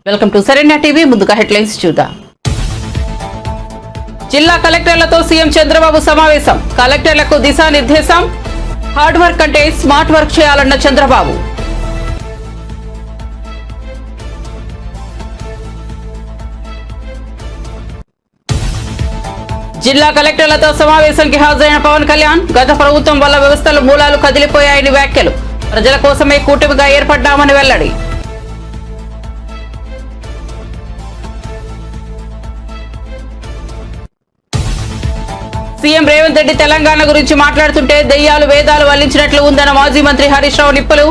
Welcome to సరైన TV. ముందుగా headlines చూద్దాం. జిల్లా కలెక్టర్లతో సీఎం చంద్రబాబు సమావేశం. కలెక్టర్లకు దిశానిర్దేశం. హార్డ్ వర్క్ అంటే స్మార్ట్ వర్క్ చేయాలన్న చంద్రబాబు. జిల్లా కలెక్టర్లతో సమావేశానికి హాజరైన పవన్ కళ్యాణ్ గత ప్రభుత్వం వల్ల వ్యవస్థల మూలాలు కదిలిపోయాయని వ్యాఖ్యలు. ప్రజల కోసమే కూటమిగా ఏర్పడ్డామని వెల్లడి. సీఎం రేవంత్ రెడ్డి తెలంగాణ గురించి మాట్లాడుతుంటే దెయ్యాలు వేదాలు వల్లించినట్లు ఉందన్న మాజీ మంత్రి హరీష్ రావు నిప్పులు.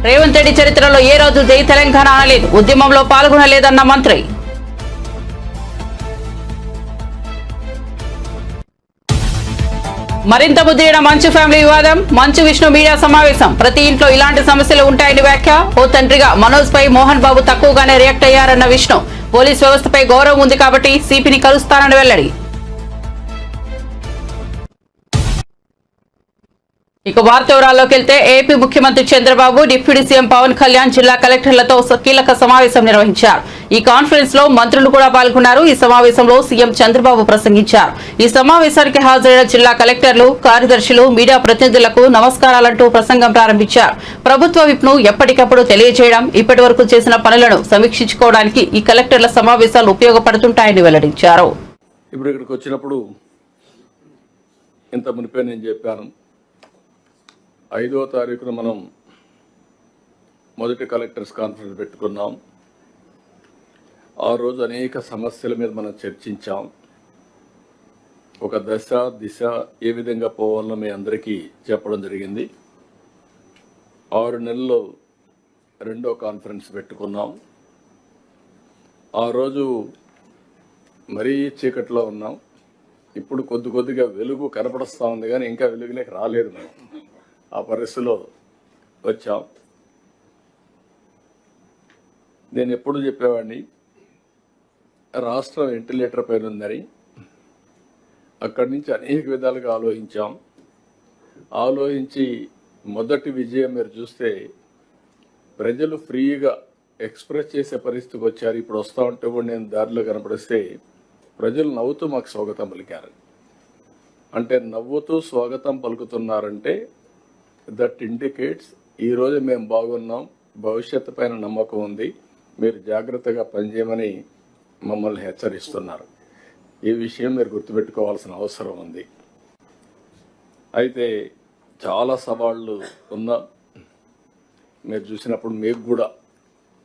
రేవంత్ రెడ్డి చరిత్రలో ఏ రోజు జై తెలంగాణ అనలేదు, ఉద్యమంలో పాల్గొనలేదన్న మంత్రి. మరింత ముదిరిన మంచు ఫ్యామిలీ వివాదం. మంచు విష్ణు మీడియా సమావేశం. ప్రతి ఇంట్లో ఇలాంటి సమస్యలు ఉంటాయని వ్యాఖ్య. ఓ తండ్రిగా మనోజ్ పై మోహన్ బాబు తక్కువగానే రియాక్ట్ అయ్యారన్న విష్ణు. పోలీస్ వ్యవస్థపై గౌరవం ఉంది కాబట్టి సిపిని కలుస్తానని వెల్లడి. ఇక వార్త వివరాల్లోకి వెళ్తే ఏపీ ముఖ్యమంత్రి చంద్రబాబు, డిప్యూటీ సీఎం పవన్ కళ్యాణ్ జిల్లా కలెక్టర్లతో కీలక సమావేశం నిర్వహించారు. ఈ కాన్ఫరెన్స్ లో మంత్రులు కూడా పాల్గొన్నారు. ఈ సమావేశంలో సీఎం చంద్రబాబు ప్రసంగించారు. ఈ సమావేశానికి హాజరైన జిల్లా కలెక్టర్లు, కార్యదర్శులు, మీడియా ప్రతినిధులకు నమస్కారాలంటూ ప్రసంగం ప్రారంభించారు. ప్రభుత్వ విప్ను ఎప్పటికప్పుడు తెలియజేయడం, ఇప్పటి వరకు చేసిన పనులను సమీక్షించుకోవడానికి ఈ కలెక్టర్ల సమావేశాలు ఉపయోగపడుతుంటాయని వెల్లడించారు. ఇప్పుడు ఇక్కడికి వచ్చినప్పుడు ఇంత మునిపే నేను చెప్పాను, 5వ తారీఖున మనం మొదటి కలెక్టర్స్ కాన్ఫరెన్స్ పెట్టుకున్నాం. ఆ రోజు అనేక సమస్యల మీద మనం చర్చించాం. ఒక దశ దిశ ఏ విధంగా పోవాలో మీ అందరికీ చెప్పడం జరిగింది. 6 నెలల్లో 2వ కాన్ఫరెన్స్ పెట్టుకున్నాం. ఆ రోజు మరీ చీకట్లో ఉన్నాం. ఇప్పుడు కొద్దిగా వెలుగు కనపడుస్తూ ఉంది, కానీ ఇంకా వెలుగులోకి రాలేదు. మనం ఆ పరిస్థితిలో వచ్చాం. నేను ఎప్పుడు చెప్పేవాడిని, రాష్ట్రం వెంటిలేటర్ పైన ఉందని. అక్కడి నుంచి అనేక విధాలుగా ఆలోచించి మొదటి విజయం మీరు చూస్తే ప్రజలు ఫ్రీగా ఎక్స్ప్రెస్ చేసే పరిస్థితికి వచ్చారు. ఇప్పుడు వస్తూ ఉంటే కూడా నేను దారిలో కనపడిస్తే ప్రజలు నవ్వుతూ మాకు స్వాగతం పలికారు. అంటే నవ్వుతూ స్వాగతం పలుకుతున్నారంటే దట్ ఇండికేట్స్ ఈరోజు మేము బాగున్నాం, భవిష్యత్తు పైన నమ్మకం ఉంది, మీరు జాగ్రత్తగా పనిచేయమని మమ్మల్ని హెచ్చరిస్తున్నారు. ఈ విషయం మీరు గుర్తుపెట్టుకోవాల్సిన అవసరం ఉంది. అయితే చాలా సవాళ్ళు ఉన్నా మీరు చూసినప్పుడు మీకు కూడా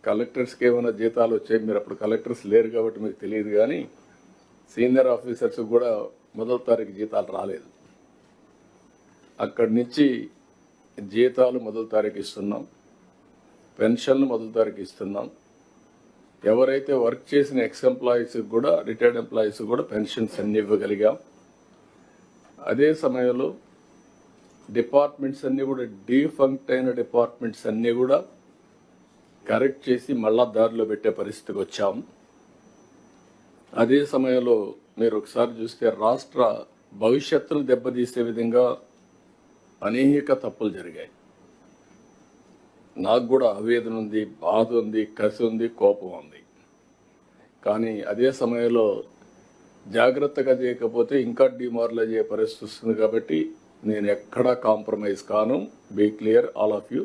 కలెక్టర్స్కి ఏమైనా జీతాలు వచ్చాయి. మీరు అప్పుడు కలెక్టర్స్ లేరు కాబట్టి మీకు తెలియదు, కానీ సీనియర్ ఆఫీసర్స్ కూడా 1వ తారీఖు జీతాలు రాలేదు. అక్కడి నుంచి జీతాలు 1వ తారీఖు ఇస్తున్నాం, పెన్షన్లు 1వ తారీఖు ఇస్తున్నాం. ఎవరైతే వర్క్ చేసిన ఎక్స్ ఎంప్లాయీస్ కూడా, రిటైర్డ్ ఎంప్లాయీస్ కూడా పెన్షన్స్ అన్ని ఇవ్వగలిగాం. అదే సమయంలో డిపార్ట్మెంట్స్ అన్నీ కూడా, డీఫంక్ట్ అయిన డిపార్ట్మెంట్స్ అన్నీ కూడా కరెక్ట్ చేసి మళ్ళా దారిలో పెట్టే పరిస్థితికి వచ్చాం. అదే సమయంలో మీరు ఒకసారి చూస్తే రాష్ట్ర భవిష్యత్తును దెబ్బతీసే విధంగా అనేక తప్పులు జరిగాయి. నాకు కూడా ఆవేదన ఉంది, బాధ ఉంది, కసి ఉంది, కోపం ఉంది. కానీ అదే సమయంలో జాగ్రత్తగా చేయకపోతే ఇంకా డిమారలైజ్ అయ్యే పరిస్థితి వస్తుంది. కాబట్టి నేను ఎక్కడా కాంప్రమైజ్ కాను. Be clear all of you.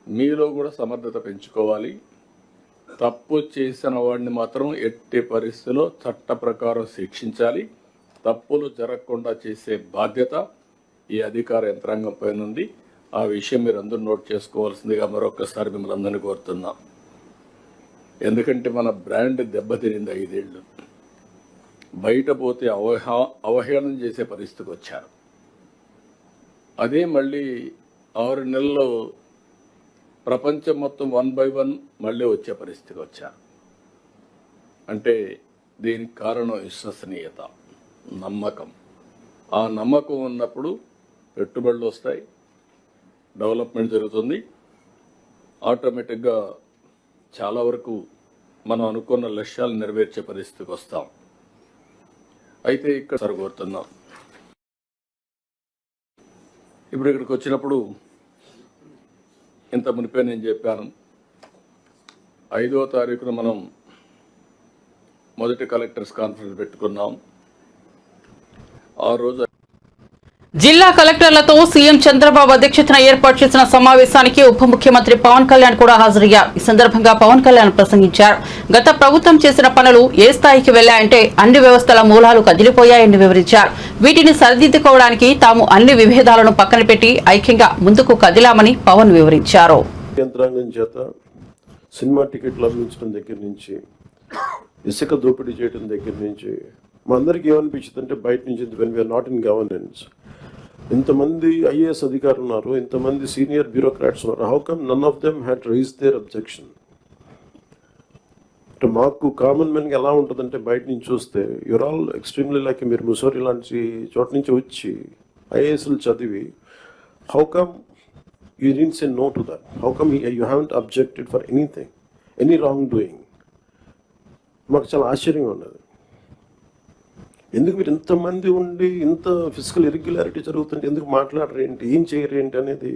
మీలో కూడా సమర్థత పెంచుకోవాలి. తప్పు చేసిన వాడిని మాత్రం ఎట్టి పరిస్థితిలో చట్ట ప్రకారం శిక్షించాలి. తప్పులు జరగకుండా చేసే బాధ్యత ఈ అధికార యంత్రాంగం పైన ఉంది. ఆ విషయం మీరు అందరూ నోట్ చేసుకోవాల్సిందిగా మరొకసారి మిమ్మల్ని అందరినీ కోరుతున్నాం. ఎందుకంటే మన బ్రాండ్ దెబ్బతినింది. 5 ఏళ్ళు బయట పోతే అవహేళన చేసే పరిస్థితికి వచ్చారు. అదే మళ్ళీ 6 నెలల్లో ప్రపంచం మొత్తం 1 by 1 మళ్ళీ వచ్చే పరిస్థితికి వచ్చారు. అంటే దీనికి కారణం విశ్వసనీయత, నమ్మకం. ఆ నమ్మకం ఉన్నప్పుడు పెట్టుబడులు వస్తాయి, డెవలప్మెంట్ జరుగుతుంది. ఆటోమేటిక్గా చాలా వరకు మనం అనుకున్న లక్ష్యాలు నెరవేర్చే పరిస్థితికి వస్తాం. అయితే ఇక్కడ సరిగోరుతున్నాం. ఇప్పుడు ఇక్కడికి వచ్చినప్పుడు ఇంత మునిపే నేను చెప్పాను, 5వ తారీఖున మనం మొదటి కలెక్టర్స్ కాన్ఫరెన్స్ పెట్టుకున్నాం. ఆ రోజు జిల్లా కలెక్టర్లతో సీఎం చంద్రబాబు అధ్యక్షతన ఏర్పాటు చేసిన సమావేశానికి ఉప ముఖ్యమంత్రి పవన్ కళ్యాణ్ కూడా హాజరయ్యారు. ఈ సందర్భంగా పవన్ కళ్యాణ్ ప్రసంగించారు. గత ప్రభుత్వం చేసిన పనులు ఏ స్థాయికి వెళ్లాయంటే అన్ని వ్యవస్థల మూలాలు కదిలిపోయాయని వివరించారు. వీటిని సరిదిద్దుకోవడానికి తాము అన్ని విభేదాలను పక్కన పెట్టి ఐక్యంగా ముందుకు కదిలామని పవన్ వివరించారు. యంత్రాంగం చేత సినిమా టికెట్లు అందించడం దగ్గర నుంచి, ఇసుక దోపిడీ చేయడం దగ్గర నుంచి మా అందరికీ ఏమనిపించింది అంటే బయట నుంచి when we're not in governance, ఇంతమంది ఐఏఎస్ అధికారులు ఉన్నారు, ఇంతమంది సీనియర్ బ్యూరోక్రాట్స్ ఉన్నారు, how come none of them had raise their objection. అంటే మాకు కామన్ మెన్కి ఎలా ఉంటుందంటే బయట నుంచి చూస్తే యూర్ ఆల్ ఎక్స్ట్రీమ్లీ లైక్ మీరు ముసోరి లాంటి చోట నుంచి వచ్చి ఐఏఎస్లు చదివి how come you didn't say no to that? How come you haven't objected for anything, any wrongdoing? మాకు చాలా ఆశ్చర్యంగా ఉన్నది. ఎందుకు మీరు ఇంతమంది ఉండి ఇంత ఫిజికల్ ఇర్రెగ్యులారిటీ జరుగుతుంటే ఎందుకు మాట్లాడరు ఏంటి, ఏం చేయరు ఏంటి అనేది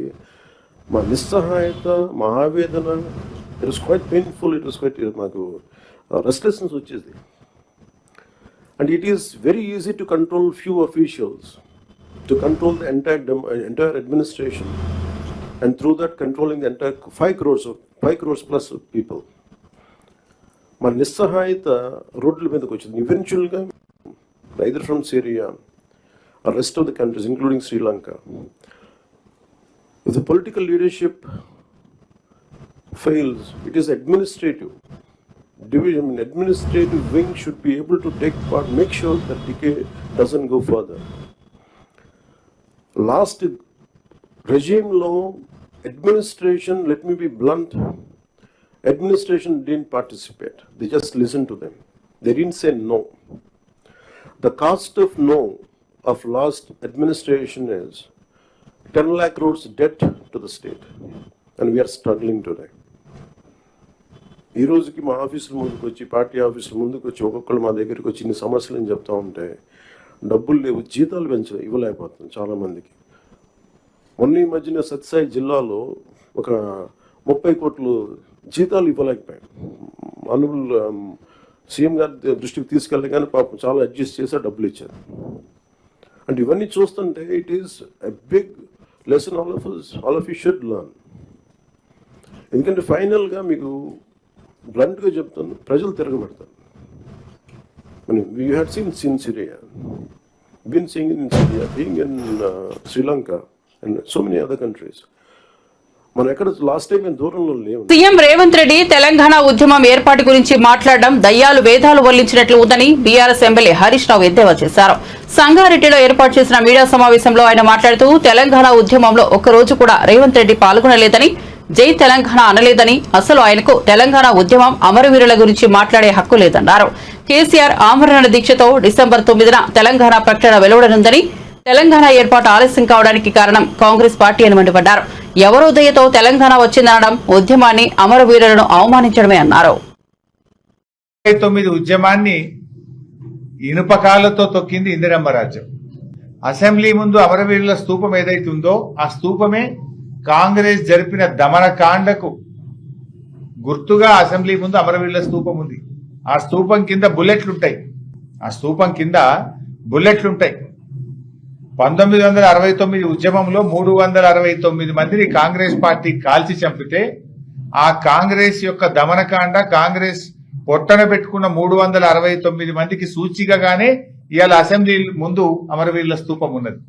మా నిస్సహాయత, మా ఆవేదన. It was quite painful, it was quite మాకు రెస్ట్లెస్నెస్ వచ్చేది. And it is very easy to control few officials, to control the entire administration, and through that controlling the entire 5 crores plus of people. మన నిస్సహాయత రోడ్ల మీదకి వచ్చింది. ఈవెన్చువల్గా either from Syria or rest of the countries including Sri Lanka, if the political leadership fails, it is administrative division, administrative wing should be able to take part, make sure that decay doesn't go further. Last regime law, administration, let me be blunt, administration didn't participate. They just listened to them. They didn't say no. The cost of no of last administration is 10 lakh crores debt to the state, and we are struggling today. ఈ రోజుకి మా ఆఫీసుల ముందుకు వచ్చి, party ఆఫీసుల ముందుకు వచ్చి ఒక్కొక్కరు మా దగ్గరికి వచ్చి ఇన్ని సమస్యలు అని చెప్తా ఉంటే డబ్బులు లేవు, జీతాలు ఇవ్వలేకపోతున్నాం చాలామందికి. మొన్న ఈ మధ్యన సత్యసాయి జిల్లాలో ఒక 30 కోట్లు జీతాలు ఇవ్వలేకపోయాం. అనుబుల్ సీఎం గారి దృష్టికి తీసుకెళ్ళగానే పాపం చాలా అడ్జస్ట్ చేసి డబ్బులు ఇచ్చారు. అంటే ఇవన్నీ చూస్తుంటే it is a big lesson all of you should learn. ఎందుకంటే ఫైనల్గా మీకు బ్లంట్గా చెప్తాను, ప్రజలు తిరగబడతారు. You had seen Syria, been seeing in Syria, being in Sri Lanka and so many other countries. మనం ఎక్కడ లాస్ట్ టైం దూరంలో లేవు. సీఎం రేవంత్ రెడ్డి తెలంగాణ ఉద్యమం ఏర్పాటు గురించి మాట్లాడడం దయ్యాలు వేదాలు వల్లించినట్లు ఉందని బీఆర్ఎస్ ఎమ్మెల్యే హరీష్ రావు ఎద్దేవా చేశారు. సంగారెడ్డిలో ఏర్పాటు చేసిన మీడియా సమావేశంలో ఆయన మాట్లాడుతూ తెలంగాణ ఉద్యమంలో ఒక్కరోజు కూడా రేవంత్ రెడ్డి పాల్గొనలేదని, జై తెలంగాణ అనలేదని, అసలు ఆయనకు తెలంగాణ ఉద్యమం అమరవీరుల గురించి మాట్లాడే హక్కు లేదన్నారు. కేసీఆర్ ఆమరణ దీక్షతో డిసెంబర్ 9న తెలంగాణ ప్రకటన వెలువడనుందని, తెలంగాణ ఏర్పాటు ఆలస్యం కావడానికి కారణం కాంగ్రెస్ పార్టీ అని మండిపడ్డారు. ఎవరో దయతో తెలంగాణ వచ్చిందనడం ఉద్యమాన్ని, అమరవీరులను అవమానించడమే అన్నారు. 9 ఉద్యమాన్ని ఇనుపకాలతో తొక్కింది ఇందిరమ్మ రాజ్యం. అసెంబ్లీ ముందు అమరవీరుల స్తూపం ఏదైతుందో ఆ స్తూపమే కాంగ్రెస్ జరిపిన దమనకాండకు గుర్తుగా అసెంబ్లీ ముందు అమరవీరుల స్తూపం ఉంది. ఆ స్తూపం కింద బుల్లెట్లుంటాయి. 1969 ఉద్యమంలో 369 మందిని కాంగ్రెస్ పార్టీ కాల్చి చంపితే ఆ కాంగ్రెస్ యొక్క దమనకాండ, కాంగ్రెస్ పొట్టన పెట్టుకున్న 369 మందికి సూచికగానే ఇవాళ అసెంబ్లీ ముందు అమరవీరుల స్తూపం ఉన్నది.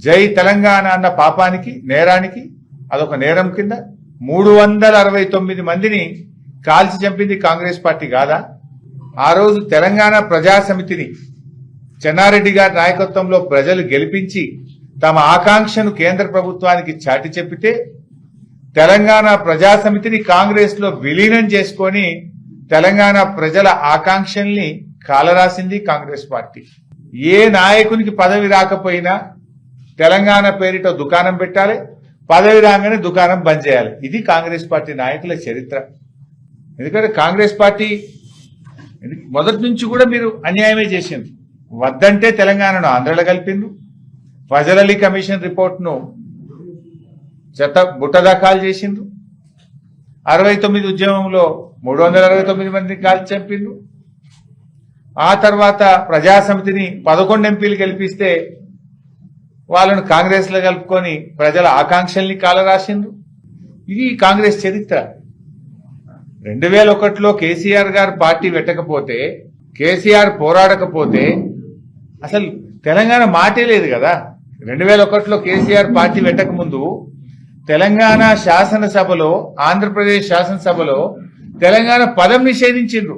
జై తెలంగాణ అన్న పాపానికి, నేరానికి, అదొక నేరం కింద 369 మందిని కాల్చి చంపింది కాంగ్రెస్ పార్టీ కాదా? ఆ రోజు తెలంగాణ ప్రజా సమితిని చెన్నారెడ్డి గారి నాయకత్వంలో ప్రజలు గెలిపించి తమ ఆకాంక్షను కేంద్ర ప్రభుత్వానికి చాటి చెప్పితే తెలంగాణ ప్రజా సమితిని కాంగ్రెస్ లో విలీనం చేసుకొని తెలంగాణ ప్రజల ఆకాంక్షల్ని కాలరాసింది కాంగ్రెస్ పార్టీ. ఏ నాయకునికి పదవి రాకపోయినా తెలంగాణ పేరిట దుకాణం పెట్టాలి, పదవి రాగానే దుకాణం బంద్ చేయాలి. ఇది కాంగ్రెస్ పార్టీ నాయకుల చరిత్ర. ఎందుకంటే కాంగ్రెస్ పార్టీ మొదటి నుంచి కూడా మీరు అన్యాయమే చేసింది. వద్దంటే తెలంగాణను ఆంధ్రలో కలిపిండ్రు. ఫజల్ అలీ కమిషన్ రిపోర్ట్ను బుట్టదాఖలు చేసిండ్రు. 69 ఉద్యమంలో 369 మందిని కాల్చి చంపిండ్రు. ఆ తర్వాత ప్రజాసమితిని 11 ఎంపీలు గెలిపిస్తే వాళ్ళను కాంగ్రెస్ లో కలుపుకొని ప్రజల ఆకాంక్షల్ని కాలరాసిండ్రు. ఇది కాంగ్రెస్ చరిత్ర. 2001లో కేసీఆర్ గారు పార్టీ పెట్టకపోతే, కేసీఆర్ పోరాడకపోతే అసలు తెలంగాణ మాటే లేదు కదా. 2001లో కేసీఆర్ పార్టీ పెట్టక ముందు తెలంగాణ శాసనసభలో, ఆంధ్రప్రదేశ్ శాసనసభలో తెలంగాణ పదం నిషేధించిండ్రు.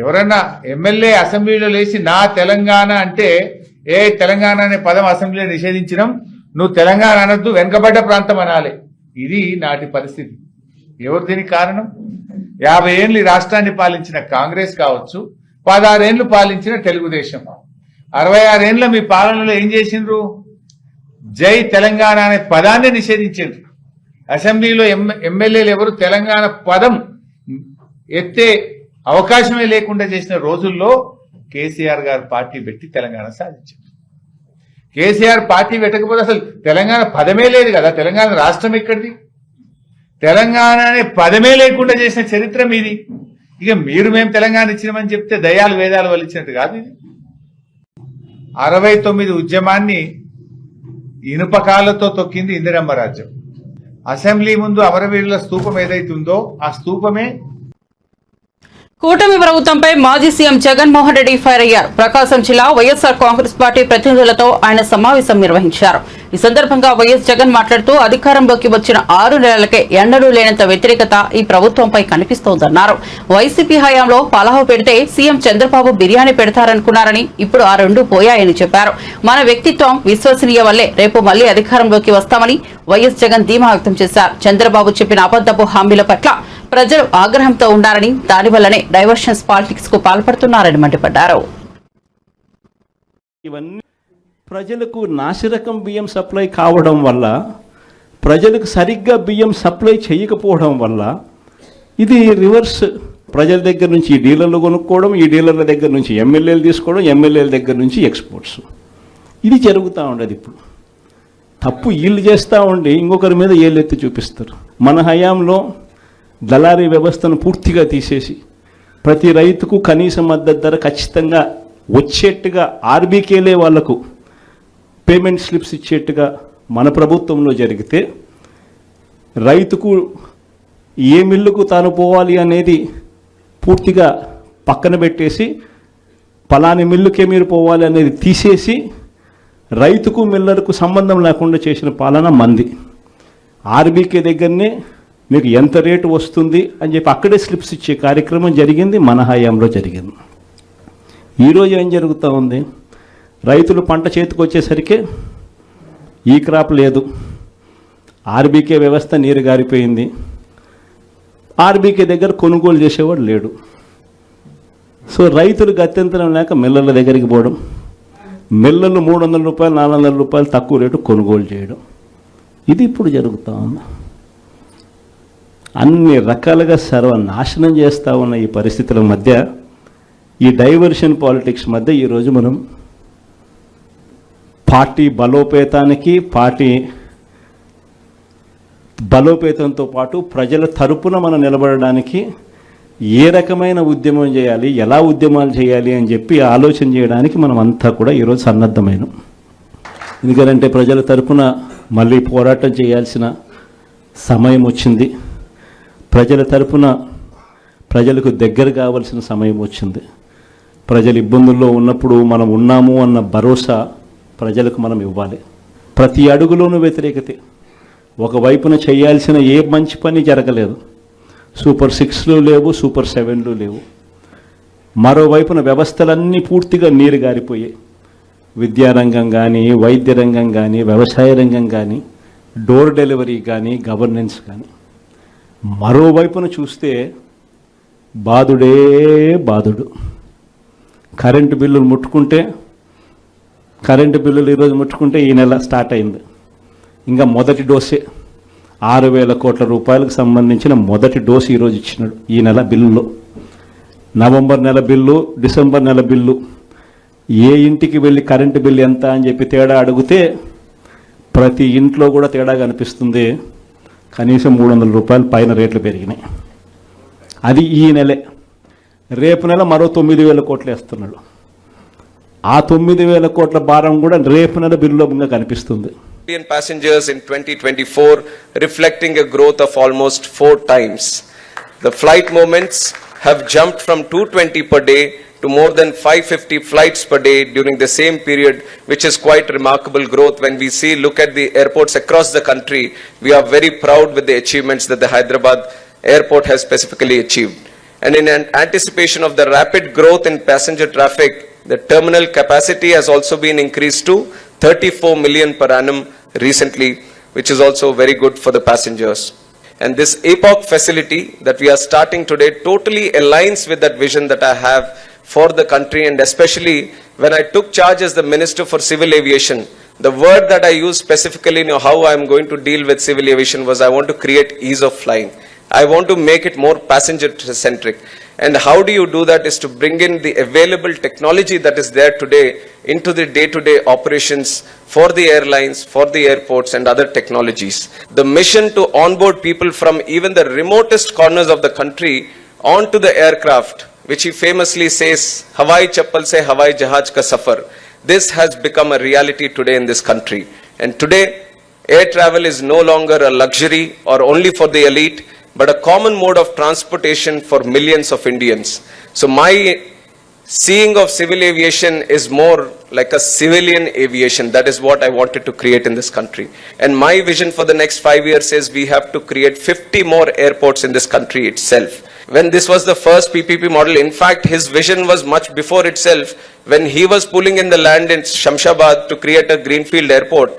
ఎవరన్నా ఎమ్మెల్యే అసెంబ్లీలో లేచి నా తెలంగాణ అంటే, ఏ తెలంగాణ అనే పదం అసెంబ్లీలో నిషేధించడం, నువ్వు తెలంగాణ అనొద్దు, వెనుకబడ్డ ప్రాంతం అనాలి. ఇది నాటి పరిస్థితి. ఎవరు దీనికి కారణం? 50 ఏళ్ళు ఈ రాష్ట్రాన్ని పాలించిన కాంగ్రెస్ కావచ్చు, 16 ఏళ్లు పాలించిన తెలుగుదేశం. 66 ఏళ్ల మీ పాలనలో ఏం చేసిండ్రు? జై తెలంగాణ అనే పదాన్ని నిషేధించారు. అసెంబ్లీలో ఎమ్మెల్యేలు ఎవరు తెలంగాణ పదం ఎత్తే అవకాశమే లేకుండా చేసిన రోజుల్లో కేసీఆర్ గారు పార్టీ పెట్టి తెలంగాణ సాధించారు. కేసీఆర్ పార్టీ పెట్టకపోతే అసలు తెలంగాణ పదమే లేదు కదా. తెలంగాణ రాష్ట్రం ఎక్కడిది? తెలంగాణ అనే పదమే లేకుండా చేసిన చరిత్ర మీది. ఇక మీరు మేము తెలంగాణ ఇచ్చినామని చెప్తే దయాలు వేదాలు వలిచినట్టు కాదు. ఇది 69 ఉద్యమాన్ని ఇనుపకాలతో తొక్కింది ఇందిరమ్మ రాజ్యం. అసెంబ్లీ ముందు అమరవీరుల స్తూపం ఏదైతుందో ఆ స్తూపమే. కూటమి ప్రభుత్వంపై మాజీ సీఎం జగన్మోహన్ రెడ్డి ఫైర్ అయ్యారు. ప్రకాశం జిల్లా వైఎస్ఆర్ కాంగ్రెస్ పార్టీ ప్రతినిధులతో ఆయన సమావేశం నిర్వహించారు. ఈ సందర్భంగా వైఎస్ జగన్ మాట్లాడుతూ అధికారంలోకి వచ్చిన 6 నెలలకే ఎన్నడూ లేనంత వ్యతిరేకత ఈ ప్రభుత్వంపై కనిపిస్తోందన్నారు. వైసీపీ హయాంలో పలావ్ పెడితే సీఎం చంద్రబాబు బిర్యానీ పెడతారనుకున్నారని, ఇప్పుడు ఆ రెండు పోయాయని చెప్పారు. మన వ్యక్తిత్వం విశ్వసనీయ వల్లే రేపు మళ్లీ అధికారంలోకి వస్తామని వైఎస్ జగన్ ధీమా వ్యక్తం చేశారు. చంద్రబాబు చెప్పిన అబద్దపు హామీల పట్ల ప్రజలు ఆగ్రహంతో ఉన్నారని, దానివల్లనే డైవర్షన్స్ పాలిటిక్స్ కు పాల్పడుతున్నారని మండిపడ్డారు. ఇవన్నీ ప్రజలకు నాసిరకం బియ్యం సప్లై కావడం వల్ల, ప్రజలకు సరిగ్గా బియ్యం సప్లై చేయకపోవడం వల్ల ఇది రివర్స్. ప్రజల దగ్గర నుంచి ఈ డీలర్లు కొనుక్కోవడం, ఈ డీలర్ల దగ్గర నుంచి ఎమ్మెల్యేలు తీసుకోవడం, ఎమ్మెల్యేల దగ్గర నుంచి ఎక్స్పోర్ట్స్. ఇది జరుగుతూ ఉండదు. ఇప్పుడు తప్పు వీళ్ళు చేస్తూ ఉండి ఇంకొకరి మీద ఏళ్ళెత్తి చూపిస్తారు. మన హయాంలో దళారీ వ్యవస్థను పూర్తిగా తీసేసి ప్రతి రైతుకు కనీస మద్దతు ధర ఖచ్చితంగా వచ్చేట్టుగా ఆర్బీకేలే వాళ్లకు పేమెంట్ స్లిప్స్ ఇచ్చేట్టుగా మన ప్రభుత్వంలో జరిగితే, రైతుకు ఏ మిల్లుకు తాను పోవాలి అనేది పూర్తిగా పక్కన పెట్టేసి పలాని మిల్లుకే మీరు పోవాలి అనేది తీసేసి రైతుకు మిల్లర్కు సంబంధం లేకుండా చేసిన పాలన మంది. ఆర్బీకే దగ్గరనే మీకు ఎంత రేటు వస్తుంది అని చెప్పి అక్కడే స్లిప్స్ ఇచ్చే కార్యక్రమం జరిగింది, మన హయాంలో జరిగింది. ఈరోజు ఏం జరుగుతూ ఉంది? రైతులు పంట చేతికి వచ్చేసరికి ఈ క్రాప్ లేదు, ఆర్బీకే వ్యవస్థ నీరు గారిపోయింది, ఆర్బీకే దగ్గర కొనుగోలు చేసేవాడు లేడు. సో రైతులు గత్యంతరం లేక మిల్లర్ల దగ్గరికి పోవడం, మిల్లర్లు 300 రూపాయలు 400 రూపాయలు తక్కువ రేటు కొనుగోలు చేయడం, ఇది ఇప్పుడు జరుగుతూ ఉంది. అన్ని రకాలుగా సర్వనాశనం చేస్తూ ఉన్న ఈ పరిస్థితుల మధ్య, ఈ డైవర్షన్ పాలిటిక్స్ మధ్య ఈరోజు మనం పార్టీ బలోపేతానికి, పార్టీ బలోపేతంతో పాటు ప్రజల తరపున మనం నిలబడడానికి ఏ రకమైన ఉద్యమం చేయాలి, ఎలా ఉద్యమాలు చేయాలి అని చెప్పి ఆలోచన చేయడానికి మనం అంతా కూడా ఈరోజు సన్నద్ధమైనాం. ఎందుకంటే ప్రజల తరపున మళ్ళీ పోరాటం చేయాల్సిన సమయం వచ్చింది. ప్రజల తరపున ప్రజలకు దగ్గర కావాల్సిన సమయం వచ్చింది. ప్రజలు ఇబ్బందుల్లో ఉన్నప్పుడు మనం ఉన్నాము అన్న భరోసా ప్రజలకు మనం ఇవ్వాలి. ప్రతి అడుగులోనూ వ్యతిరేకతే. ఒకవైపున చేయాల్సిన ఏ మంచి పని జరగలేదు. సూపర్ 6లు లేవు, సూపర్ 7లు లేవు. మరోవైపున వ్యవస్థలన్నీ పూర్తిగా నీరు గారిపోయాయి. విద్యారంగం కానీ, వైద్య రంగం కానీ, వ్యవసాయ రంగం కానీ, డోర్ డెలివరీ కానీ, గవర్నెన్స్ కానీ. మరోవైపున చూస్తే బాధుడే బాధుడు. కరెంటు బిల్లులు ముట్టుకుంటే, కరెంటు బిల్లులు ఈరోజు ముట్టుకుంటే ఈ నెల స్టార్ట్ అయింది. ఇంకా మొదటి డోసే 6,000 కోట్ల రూపాయలకు సంబంధించిన మొదటి డోసు ఈరోజు ఇచ్చినాడు ఈ నెల బిల్లులో. నవంబర్ నెల బిల్లు, డిసెంబర్ నెల బిల్లు, ఏ ఇంటికి వెళ్ళి కరెంటు బిల్లు ఎంత అని చెప్పి తేడా అడిగితే ప్రతి ఇంట్లో కూడా తేడా కనిపిస్తుంది. కనీసం 300 రూపాయలు పైన రేట్లు పెరిగినాయి. అది ఈ నెలే. రేపు నెల మరో 9,000 కోట్లు వేస్తున్నాడు. ఆ 9,000 కోట్ల భారం కూడా రేపు నెల బిల్లులో కనిపిస్తుంది. Million passengers in 2024, reflecting a growth of almost 4 times. The flight movements have jumped from 220 per day to more than 550 flights per day during the same period, which is quite remarkable growth. When we look at the airports across the country, we are very proud with the achievements that the Hyderabad airport has specifically achieved. And in anticipation of the rapid growth in passenger traffic, the terminal capacity has also been increased to 34 million per annum recently, which is also very good for the passengers. And this APOC facility that we are starting today totally aligns with that vision that I have for the country, and especially when I took charge as the Minister for Civil Aviation, the word that I used specifically in how I am going to deal with civil aviation was I want to create ease of flying. I want to make it more passenger centric. And how do you do that is to bring in the available technology that is there today into the day-to-day operations for the airlines, for the airports and other technologies. The mission to onboard people from even the remotest corners of the country onto the aircraft, which he famously says, Hawai chappal se Hawai jahaj ka safar. This has become a reality today in this country. And today, air travel is no longer a luxury or only for the elite, but a common mode of transportation for millions of Indians. So my seeing of civil aviation is more like a civilian aviation. That is what I wanted to create in this country. And my vision for the next 5 years is we have to create 50 more airports in this country itself. When this was the first PPP model, in fact, his vision was much before itself. When he was pulling in the land in Shamshabad to create a greenfield airport,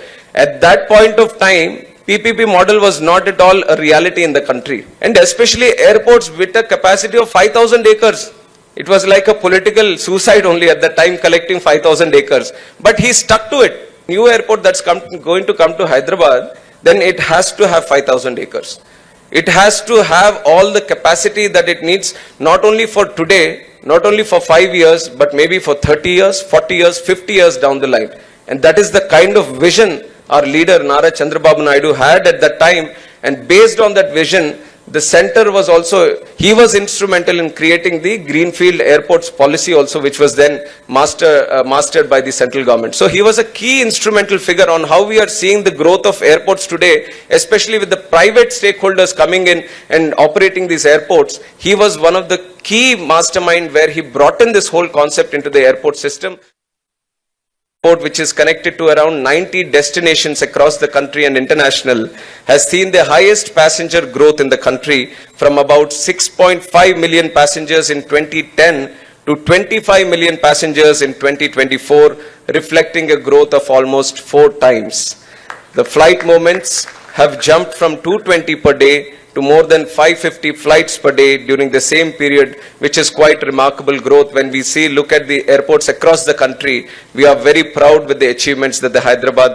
at that point of time, PPP model was not at all a reality in the country. And especially airports with a capacity of 5,000 acres. It was like a political suicide only at that time, collecting 5,000 acres. But he stuck to it. New airport that's going to come to Hyderabad, then it has to have 5,000 acres. It has to have all the capacity that it needs, not only for today, not only for 5 years, but maybe for 30 years, 40 years, 50 years down the line. And that is the kind of vision our leader Nara Chandrababu Naidu had at that time. And based on that vision, the center was also, he was instrumental in creating the Greenfield Airports policy also, which was then mastered by the central government. So he was a key instrumental figure on how we are seeing the growth of airports today, especially with the private stakeholders coming in and operating these airports. He was one of the key mastermind where he brought in this whole concept into the airport system, which is connected to around 90 destinations across the country and international, has seen the highest passenger growth in the country from about 6.5 million passengers in 2010 to 25 million passengers in 2024, reflecting a growth of almost 4 times. The flight movements have jumped from 220 per day to more than 550 flights per day during the same period, which is quite remarkable growth. When we look at the airports across the country, we are very proud with the achievements that the Hyderabad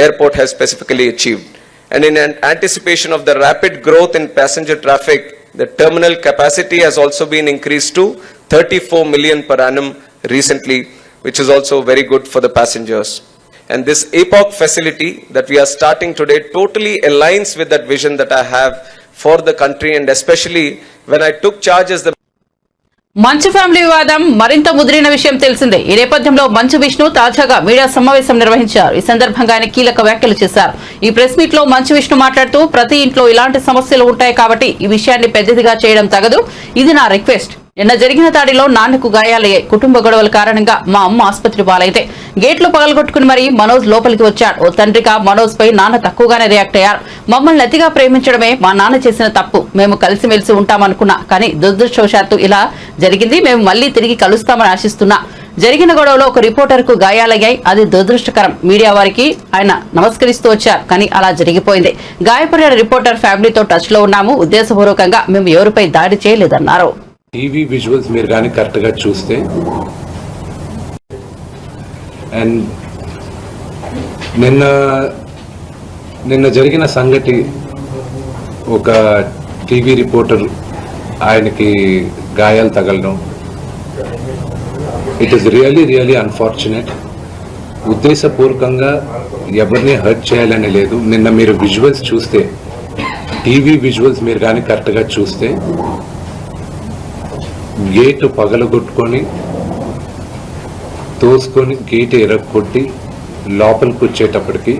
airport has specifically achieved. And in anticipation of the rapid growth in passenger traffic, the terminal capacity has also been increased to 34 million per annum recently, which is also very good for the passengers. And this APOC facility that we are starting today totally aligns with that vision that I have for the country, and especially when I took charge as the మంచు family వివాదం మరింత ముదిరిన విషయం తెలిసిందే. ఈ నేపథ్యంలో మంచు విష్ణు తాజాగా media సమావేశం నిర్వహించారు. ఈ సందర్భంగా ఆయన కీలక వ్యాఖ్యలు చేశారు. ఈ ప్రెస్ మీట్ లో మంచు విష్ణు మాట్లాడుతూ, ప్రతి ఇంట్లో ఇలాంటి సమస్యలు ఉంటాయి కాబట్టి ఈ విషయాన్ని పెద్దదిగా చేయడం తగదు. ఇది నా రిక్వెస్ట్. నిన్న జరిగిన దాడిలో నాన్నకు గాయాలయ్యాయి. కుటుంబ గొడవల కారణంగా మా అమ్మ ఆసుపత్రి పాలైతే గేట్లు పగలగొట్టుకుని మరీ మనోజ్ లోపలికి వచ్చాడు. ఓ తండ్రిగా మనోజ్ పై నాన్న తక్కువగానే రియాక్ట్ అయ్యారు. మమ్మల్ని అతిగా ప్రేమించడమే మా నాన్న చేసిన తప్పు. మేము కలిసిమెలిసి ఉంటామనుకున్నా, కానీ దురదృష్టవశాత్తు ఇలా జరిగింది. మేము మళ్లీ తిరిగి కలుస్తామని ఆశిస్తున్నా. జరిగిన గొడవలో ఒక రిపోర్టర్ కు గాయాలయ్యాయి. అది దురదృష్టకరం. మీడియా వారికి ఆయన నమస్కరిస్తూ వచ్చారు, కానీ అలా జరిగిపోయింది. గాయపడిన రిపోర్టర్ ఫ్యామిలీతో టచ్ లో ఉన్నాము. ఉద్దేశపూర్వకంగా మేము ఎవరిపై దాడి చేయలేదన్నారు. టీవీ విజువల్స్ మీరు కానీ కరెక్ట్గా చూస్తే, అండ్ నిన్న జరిగిన సంగతి, ఒక టీవీ రిపోర్టర్ ఆయనకి గాయాలు తగలడం, ఇట్ ఈస్ రియలీ అన్ఫార్చునేట్. ఉద్దేశపూర్వకంగా ఎవరిని హర్ట్ చేయాలని లేదు. నిన్న మీరు విజువల్స్ చూస్తే, టీవీ విజువల్స్ మీరు కానీ కరెక్ట్గా చూస్తే, గేటు పగలగొట్టుకొని తోసుకొని గేటు ఎరగొట్టి లోపలికి వచ్చేటప్పటికి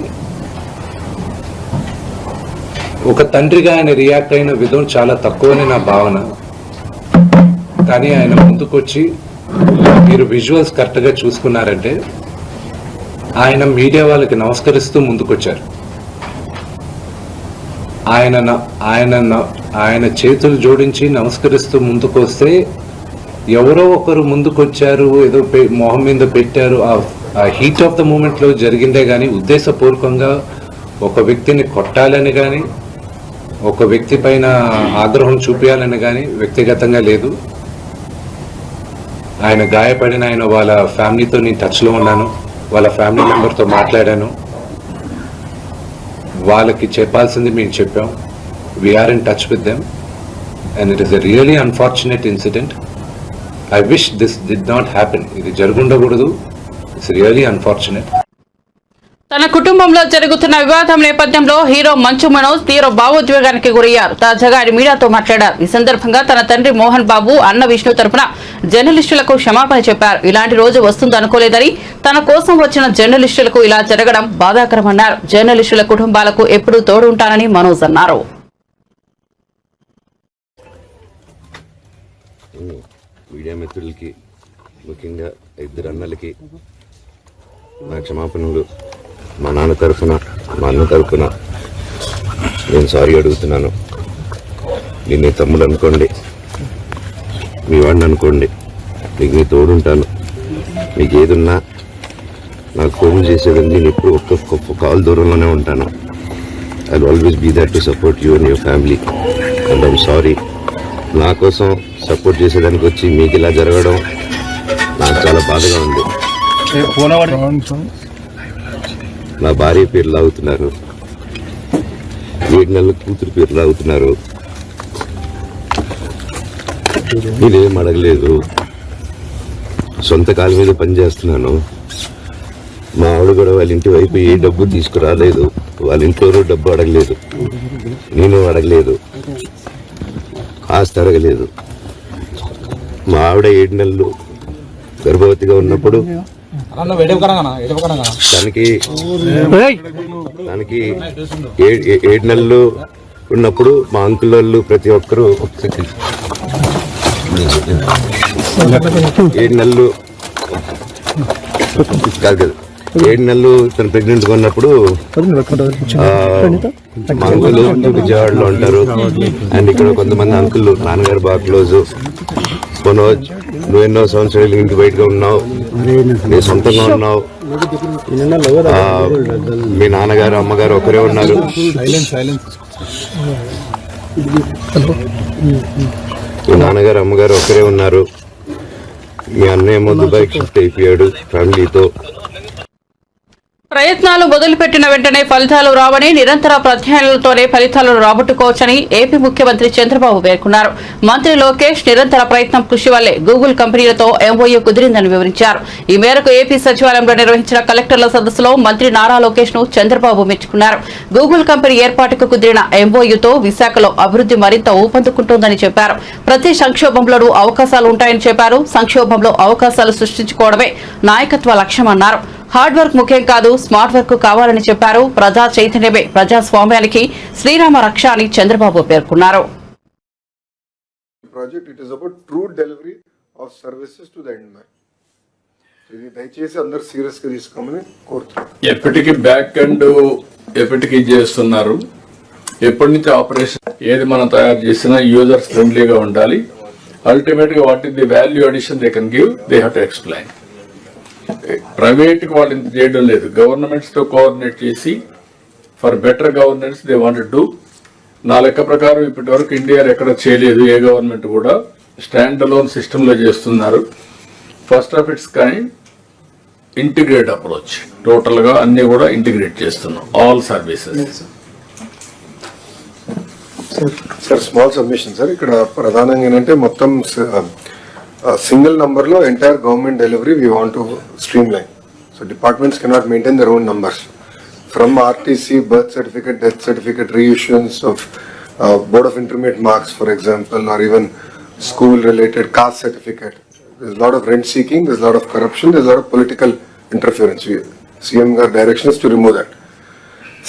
ఒక తండ్రిగా ఆయన రియాక్ట్ అయిన విధం చాలా తక్కువని నా భావన. కానీ ఆయన ముందుకొచ్చి మీరు విజువల్స్ కరెక్ట్గా చూసుకున్నారంటే ఆయన మీడియా వాళ్ళకి నమస్కరిస్తూ ముందుకొచ్చారు. ఆయన చేతులు జోడించి నమస్కరిస్తూ ముందుకు వస్తే ఎవరో ఒకరు ముందుకొచ్చారు, ఏదో మొహం మీద పెట్టారు. ఆ హీట్ ఆఫ్ ద మూమెంట్లో జరిగిందే కానీ ఉద్దేశపూర్వకంగా ఒక వ్యక్తిని కొట్టాలని కానీ ఒక వ్యక్తి పైన ఆగ్రహం చూపించాలని కానీ వ్యక్తిగతంగా లేదు. ఆయన గాయపడిన ఆయన వాళ్ళ ఫ్యామిలీతో నేను టచ్లో ఉన్నాను, వాళ్ళ ఫ్యామిలీ మెంబర్తో మాట్లాడాను. వాళ్ళకి చెప్పాల్సింది మేము చెప్పాం. We're in touch with them and it is a really unfortunate incident. I wish this did not happen. ఇది జరుగుండకూడదు. It's really unfortunate. తన కుటుంబంలో జరుగుతున్న వివాదం నేపథ్యంలో హీరో మంచు మనోజ్ తీవ్ర భావోద్వేగానికి గురయ్యారు. తాజాగా ఆయన మీడియాతో మాట్లాడారు. ఈ సందర్భంగా తన తండ్రి మోహన్ బాబు, అన్న విష్ణు తరపున జర్నలిస్టులకు క్షమాపణ చెప్పారు. ఇలాంటి రోజు వస్తుందనుకోలేదని, తన కోసం వచ్చిన జర్నలిస్టులకు ఇలా జరగడం బాధాకరమన్నారు. జర్నలిస్టుల కుటుంబాలకు ఎప్పుడూ తోడు ఉంటానని మనోజ్ అన్నారు. మీడియా మిత్రులకి, ముఖ్యంగా ఇద్దరు అన్నలకి నా క్షమాపణలు. మా నాన్న తరఫున, మా అన్న తరఫున నేను సారీ అడుగుతున్నాను. నిన్నే తమ్ముడు అనుకోండి, మీ వాడిని అనుకోండి, మీకు నీ తోడుంటాను. మీకు ఏదున్నా నాకు ఫోన్ చేసేదండి. నేను ఎప్పుడు ఒక్క కాల్ దూరంలోనే ఉంటాను. I will always be that to support you and your family. And I'm sorry. నా కోసం సపోర్ట్ చేసేదానికి వచ్చి మీకు ఇలా జరగడం నాకు చాలా బాధగా ఉంది. నా భార్య పేరు లాగుతున్నారు, 7 నెలల కూతురు పేరు లాగుతున్నారు. నేనేం అడగలేదు, సొంత కాళ్ళ మీద పనిచేస్తున్నాను. మా ఆవిడ కూడా వాళ్ళ ఇంటి వైపు ఏ డబ్బు తీసుకురాలేదు, వాళ్ళ ఇంట్లో డబ్బు అడగలేదు, నేను అడగలేదు, ఆస్తి అడగలేదు. మా ఆవిడ 7 నెలలు గర్భవతిగా ఉన్నప్పుడు దానికి 7 నెలలు ఉన్నప్పుడు మా అంకుల్ వాళ్ళు ప్రతి ఒక్కరూ 7 నెలలు కాదు కదా 7 నెలలు తను ప్రెగ్నెంట్గా ఉన్నప్పుడు మా అంకుల్ విజయవాడలో ఉంటారు. అండ్ ఇక్కడ కొంతమంది అంకుల్ నాన్నగారు బాగా క్లోజు. మనోజ్, నువ్వు ఎన్నో సంవత్సరాలు ఇంటి బయటగా ఉన్నావు, నీ సొంతంగా ఉన్నావు. మీ నాన్నగారు అమ్మగారు ఒకరే ఉన్నారు. మీ నాన్నగారు అమ్మగారు ఒకరే ఉన్నారు. మీ అన్నయ్య ఏమో దుబాయ్కి షిఫ్ట్ అయిపోయాడు ఫ్యామిలీతో. ప్రయత్నాలు మొదలుపెట్టిన వెంటనే ఫలితాలు రావని, నిరంతర ప్రధ్యానాలతోనే ఫలితాలను రాబట్టుకోవచ్చని ఏపీ ముఖ్యమంత్రి చంద్రబాబు పేర్కొన్నారు. మంత్రి లోకేష్ నిరంతర ప్రయత్నం కృషి వల్లే గూగుల్ కంపెనీలతో ఎంఓయూ కుదిరిందని వివరించారు. ఈ మేరకు ఏపీ సచివాలయంలో నిర్వహించిన కలెక్టర్ల సదస్సులో మంత్రి నారా లోకేష్ ను చంద్రబాబు మెచ్చుకున్నారు. గూగుల్ కంపెనీ ఏర్పాటుకు కుదిరిన ఎంఓయూతో విశాఖలో అభివృద్ధి మరింత ఊపందుకుంటోందని చెప్పారు. ప్రతి సంక్షోభంలోనూ అవకాశాలు ఉంటాయని చెప్పారు. సంక్షోభంలో అవకాశాలు సృష్టించుకోవడమే నాయకత్వ లక్ష్యమన్నారు. హార్డ్ వర్క్ ముఖ్యం కాదు, స్మార్ట్ వర్క్ కావాలని చెప్పారు. ప్రజా చైతన్యమే ప్రజాస్వామ్యానికి శ్రీరామ రక్ష అని చంద్రబాబు పేర్కొన్నారు. Project it is about true delivery of services to the end man. ఇది దయచేసి అందరు సీరియస్ గా తీసుకోమని కోరుతున్నాను. ఎప్పటికీ బ్యాక్ ఎండ్ ఎప్పటికీ చేస్తున్నారు. ఎప్పటి నుంచి ఆపరేషన్ ఏది మనం తయారు చేసినా యూజర్స్ ఫ్రెండ్లీగా ఉండాలి. అల్టిమేట్ గా what is the value addition they can give, they have to explain. Private కి వాళ్ళు ఇంత చేయడం లేదు. గవర్నమెంట్స్ తో కోఆర్డినేట్ చేసి for better governance they want do. నా లెక్క ప్రకారం ఇప్పటి వరకు ఇండియాలో ఎక్కడ చేయలేదు. ఏ గవర్నమెంట్ కూడా స్టాండ్ అలోన్ సిస్టమ్ లో చేస్తున్నారు. First of it's kind integrate approach. Total గా అన్ని కూడా ఇంటిగ్రేట్ చేస్తున్నాం, all services. Sir small submission sir, ఇక్కడ ప్రధానంగా ఏంటంటే మొత్తం సింగిల్ నంబర్ లో entire government delivery we want to stream line. So departments cannot maintain their own numbers. From RTC, birth certificate, death certificate, reissuance of board of intermediate marks for example, or even school-related caste certificate. There's a lot of rent seeking, there's a lot of corruption, there's a lot of political interference. CM gar direction is to remove that.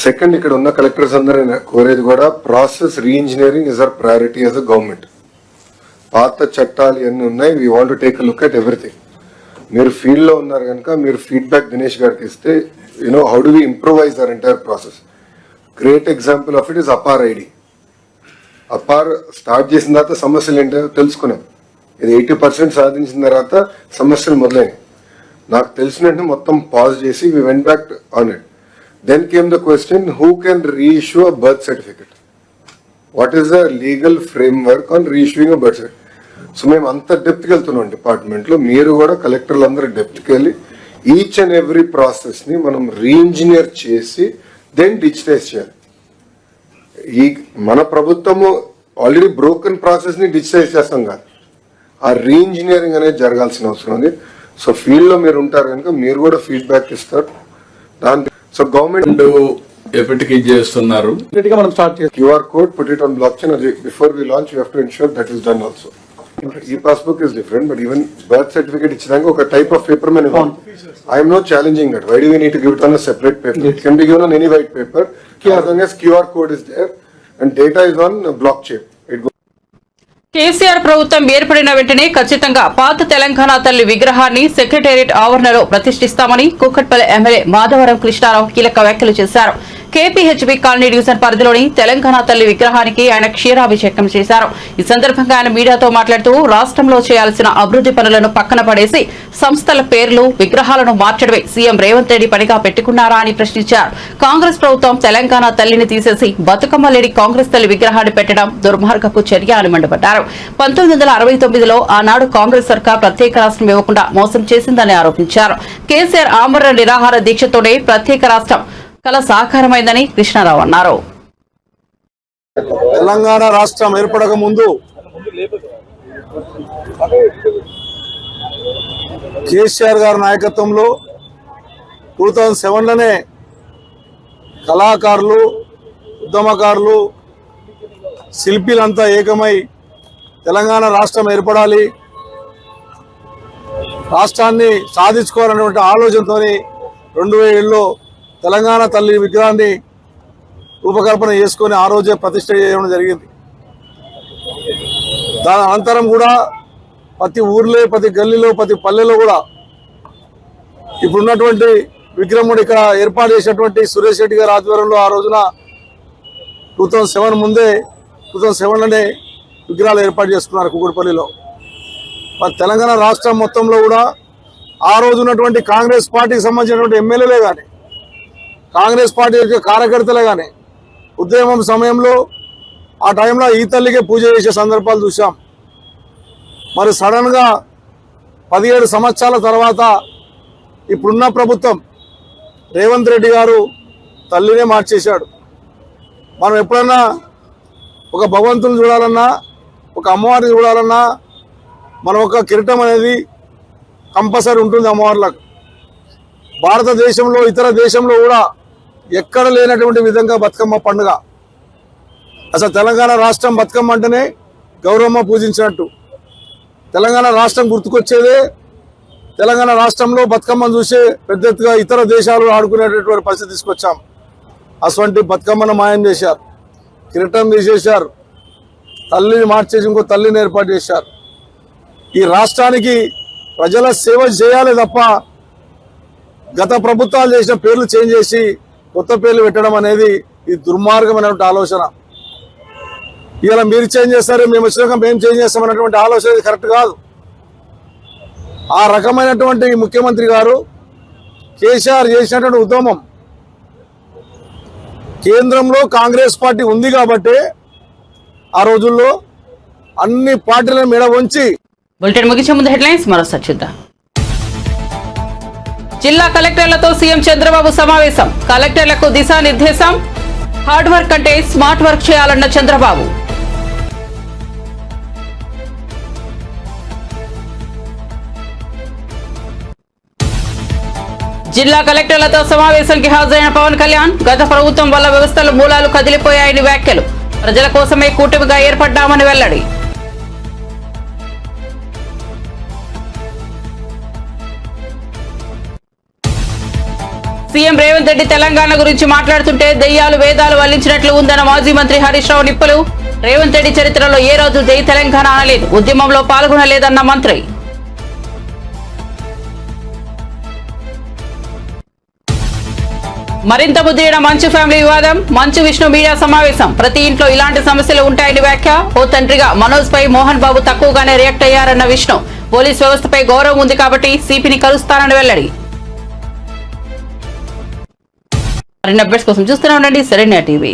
Second, ikkada unna collectors andaru కోరేది కూడా process re-engineering is our priority as a government. పాత చట్టాలు ఎన్ని ఉన్నాయి, we want to take a look at everything. మీరు field లో ఉన్నారు కనుక మీరు ఫీడ్బ్యాక్ దినేష్ గారికి ఇస్తే how do we improvise our entire process. Great example of it is APAAR ID. APAAR start చేసిన తర్వాత సమస్యలు ఏంటో తెలుసుకున్నాం. ఇది 80% సాధించిన తర్వాత సమస్యలు మొదలైనవి. నాకు తెలిసినట్టు మొత్తం పాజ్ చేసి we went back on it. Then came the question, who can reissue a birth certificate? What is the legal framework on reissuing a birth certificate? So మేము అంత డెప్త్కి వెళ్తున్నాం డిపార్ట్మెంట్లో. మీరు కూడా కలెక్టర్లు అందరూ డెప్త్కి వెళ్ళి ఈచ్ అండ్ ఎవ్రీ ప్రాసెస్ని మనం రీఇంజనీర్ చేసి దెన్ డిజిటైజ్ చేయాలి. ఈ మన ప్రభుత్వము ఆల్రెడీ బ్రోకెన్ ప్రాసెస్ని డిజిటైజ్ చేస్తాం కాదు, ఆ రీఇంజనీరింగ్ అనేది జరగాల్సిన అవసరం ఉంది. సో ఫీల్డ్లో మీరు ఉంటారు కనుక మీరు కూడా ఫీడ్బ్యాక్ ఇస్తారు. దాని సో గవర్నమెంట్ ఎప్పటికీ చేస్తున్నారు. మనం స్టార్ట్ చేస్తాం. QR code, put it on blockchain. Before we launch, we have to ensure that is done also. E-passbook is different, but even birth certificate ఇచ్చినాక ఒక type of paper man ఇవ్వాలి. I am not challenging that. Why do we need to give it on a separate paper? It can be given on any white paper. As long as QR code is there and data is on blockchain. KCR ప్రభుత్వం ఏర్పడిన వెంటనే ఖచ్చితంగా పాత తెలంగాణ తల్లి విగ్రహాన్ని secretariat ఆవరణలో ప్రతిష్ఠిస్తామని Kukatpally MLA Madhavaram Krishnarao కీలక వ్యాఖ్యలు చేశారు. కేపీహెచ్బీ కాలనీ డివిజన్ పరిధిలోని తెలంగాణ తల్లి విగ్రహానికి ఆయన క్షీరాభిషేకం చేశారు. ఈ సందర్భంగా ఆయన మీడియాతో మాట్లాడుతూ రాష్ట్రంలో చేయాల్సిన అభివృద్ధి పనులను పక్కన పడేసి సంస్థల పేర్లు విగ్రహాలను మార్చడమే సీఎం రేవంత్ రెడ్డి పనిగా పెట్టుకున్నారా అని ప్రశ్నించారు. కాంగ్రెస్ ప్రభుత్వం తెలంగాణ తల్లిని తీసేసి బతుకమ్మ లేడి కాంగ్రెస్ తల్లి విగ్రహాన్ని పెట్టడం దుర్మార్గపు చర్య అని మండిపడ్డారు. 1969లో ఆనాడు కాంగ్రెస్ సర్కార్ ప్రత్యేక రాష్ట్రం ఇవ్వకుండా మోసం చేసిందని ఆరోపించారు. కేసీఆర్ ఆమరణ నిరాహార దీక్షతోనే ప్రత్యేక రాష్ట్రం కల సాకారమైందని కృష్ణారావు అన్నారు. తెలంగాణ రాష్ట్రం ఏర్పడక ముందు కేసీఆర్ గారి నాయకత్వంలో 2007లోనే కళాకారులు, ఉద్యమకారులు, శిల్పీలంతా ఏకమై తెలంగాణ రాష్ట్రం ఏర్పడాలి, రాష్ట్రాన్ని సాధించుకోవాలనేటువంటి ఆలోచనతో 2007లో తెలంగాణ తల్లి విగ్రహాన్ని రూపకల్పన చేసుకొని ఆ రోజే ప్రతిష్ఠ చేయడం జరిగింది. దాని అనంతరం కూడా ప్రతి ఊర్లో, ప్రతి గల్లీలో, ప్రతి పల్లెలో కూడా ఇప్పుడున్నటువంటి విగ్రహం ఇక్కడ ఏర్పాటు చేసినటువంటి సురేష్ రెడ్డి గారి ఆధ్వర్యంలో ఆ రోజున 2007 ముందే 2007లోనే విగ్రహాలు ఏర్పాటు చేసుకున్నారు కూకట్పల్లిలో. మరి తెలంగాణ రాష్ట్రం మొత్తంలో కూడా ఆ రోజు ఉన్నటువంటి కాంగ్రెస్ పార్టీకి సంబంధించినటువంటి ఎమ్మెల్యేలే కానీ, కాంగ్రెస్ పార్టీ యొక్క కార్యకర్తలే కానీ ఉద్యమం సమయంలో ఆ టైంలో ఈ తల్లికే పూజ చేసే సందర్భాలు చూసాం. మరి సడన్గా 17 సంవత్సరాల తర్వాత ఇప్పుడున్న ప్రభుత్వం రేవంత్ రెడ్డి గారు తల్లినే మార్చేశాడు. మనం ఎప్పుడన్నా ఒక భగవంతుని చూడాలన్నా, ఒక అమ్మవారిని చూడాలన్నా మనం ఒక కిరీటం అనేది కంపల్సరీ ఉంటుంది అమ్మవార్లకు. భారతదేశంలో ఇతర దేశంలో కూడా ఎక్కడ లేనటువంటి విధంగా బతుకమ్మ పండుగ. అసలు తెలంగాణ రాష్ట్రం బతుకమ్మ అంటేనే గౌరవమ్మ పూజించినట్టు. తెలంగాణ రాష్ట్రం గుర్తుకొచ్చేదే తెలంగాణ రాష్ట్రంలో బతుకమ్మను చూసే పెద్ద ఎత్తుగా ఇతర దేశాలు ఆడుకునేటటువంటి పరిస్థితి తీసుకొచ్చాం. అటువంటి బతుకమ్మను మాయం చేశారు, కిరీటం తీసేశారు, తల్లిని మార్చేసి ఇంకో తల్లిని ఏర్పాటు చేశారు. ఈ రాష్ట్రానికి ప్రజల సేవ చేయాలి తప్ప గత ప్రభుత్వాలు చేసిన పేర్లు చేంజ్ చేసి కొత్త పేర్లు పెట్టడం అనేది ఈ దుర్మార్గమైనటువంటి ఆలోచన. ఇలా మీరు చేంజ్ చేస్తారు, మేము వచ్చినాక మేము చేంజ్ చేస్తామన్నటువంటి ఆలోచన కరెక్ట్ కాదు. ఆ రకమైనటువంటి ముఖ్యమంత్రి గారు కేసీఆర్ చేసినటువంటి ఉద్యమం కేంద్రంలో కాంగ్రెస్ పార్టీ ఉంది కాబట్టి ఆ రోజుల్లో అన్ని పార్టీలను మెడ వంచి. బులెటిన్ ముగించే ముందు హెడ్లైన్స్ మరోసారి చూద్దాం. జిల్లా కలెక్టర్లతో సీఎం చంద్రబాబు సమావేశం. కలెక్టర్లకు దిశానిర్దేశం. హార్డ్ వర్క్ కంటే స్మార్ట్ వర్క్ చేయాలన్న చంద్రబాబు. జిల్లా కలెక్టర్లతో సమావేశానికి హాజరైన పవన్ కళ్యాణ్ గత ప్రభుత్వం వల్ల వ్యవస్థల మూలాలు కదిలిపోయాయని వ్యాఖ్యలు. ప్రజల కోసమే కూటమిగా ఏర్పడ్డామని వెల్లడి. సీఎం రేవంత్ రెడ్డి తెలంగాణ గురించి మాట్లాడుతుంటే దెయ్యాలు వేదాలు వల్లించినట్లు ఉందన్న మాజీ మంత్రి హరీష్ రావు నిప్పులు. రేవంత్ రెడ్డి చరిత్రలో ఏ రోజు జై తెలంగాణ అనలేదు, ఉద్యమంలో పాల్గొనలేదన్న మంత్రి. మరింత ముద్రేయడం మంచు ఫ్యామిలీ వివాదం. మంచు విష్ణు మీడియా సమావేశం. ప్రతి ఇంట్లో ఇలాంటి సమస్యలు ఉంటాయని వ్యాఖ్య. ఓ తండ్రిగా మనోజ్ పై మోహన్ బాబు తక్కువగానే రియాక్ట్ అయ్యారన్న విష్ణు. పోలీస్ వ్యవస్థపై గౌరవం ఉంది కాబట్టి సిపిని కలుస్తానని వెల్లడి. మరిన్ని అప్డేట్స్ కోసం చూస్తూనే ఉండండి శరణ్య టీవీ.